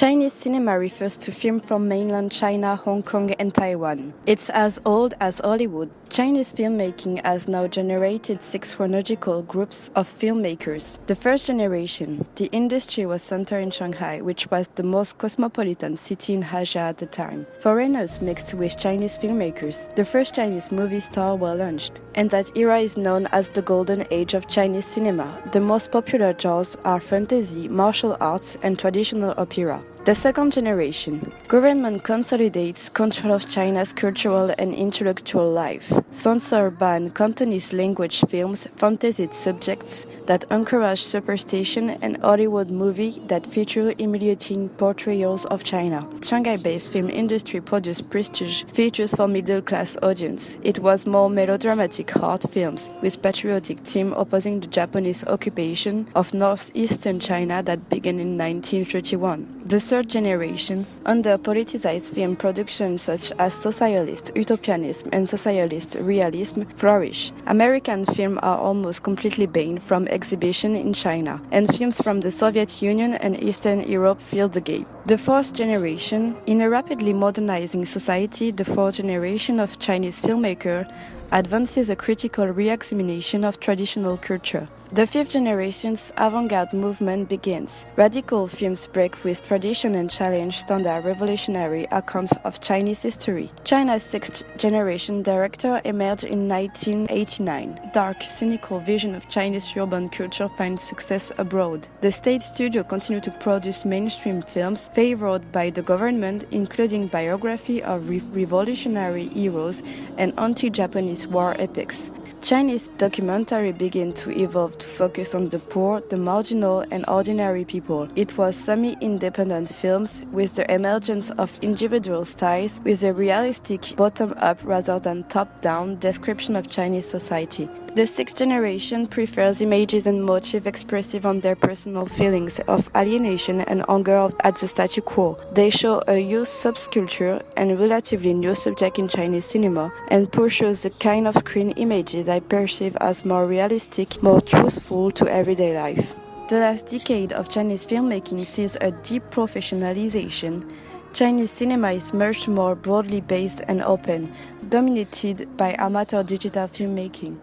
Chinese cinema refers to film from mainland China, Hong Kong, and Taiwan. It's as old as Hollywood. Chinese filmmaking has now generated 6 chronological groups of filmmakers. The first generation, the industry was centered in Shanghai, which was the most cosmopolitan city in Asia at the time. Foreigners mixed with Chinese filmmakers. The first Chinese movie stars were launched, and that era is known as the golden age of Chinese cinema. The most popular genres are fantasy, martial arts, and traditional opera. The second generation. Government consolidates control of China's cultural and intellectual life. Censor ban Cantonese language films, fantasy subjects that encourage superstition, and Hollywood movies that feature humiliating portrayals of China. Shanghai-based film industry produced prestige features for middle-class audience. It was more melodramatic art films, with patriotic themes opposing the Japanese occupation of northeastern China that began in 1931. The third generation, under politicized film production such as socialist utopianism and socialist realism flourish. American films are almost completely banned from exhibition in China, and films from the Soviet Union and Eastern Europe fill the gap. The fourth generation, in a rapidly modernizing society, the fourth generation of Chinese filmmakers advances a critical re-examination of traditional culture. The fifth generation's avant-garde movement begins. Radical films break with tradition and challenge standard revolutionary accounts of Chinese history. China's sixth generation director emerged in 1989. Dark, cynical vision of Chinese urban culture finds success abroad. The state studio continued to produce mainstream films favored by the government, including biography of revolutionary heroes and anti-Japanese war epics. Chinese documentary began to evolve to focus on the poor, the marginal, and ordinary people. It was semi-independent films with the emergence of individual styles with a realistic bottom-up rather than top-down description of Chinese society. The sixth generation prefers images and motifs expressive on their personal feelings of alienation and anger at the status quo. They show a youth subculture and relatively new subject in Chinese cinema and pushes the kind of screen images I perceive as more realistic, more truthful to everyday life. The last decade of Chinese filmmaking sees a deep professionalization. Chinese cinema is much more broadly based and open, dominated by amateur digital filmmaking.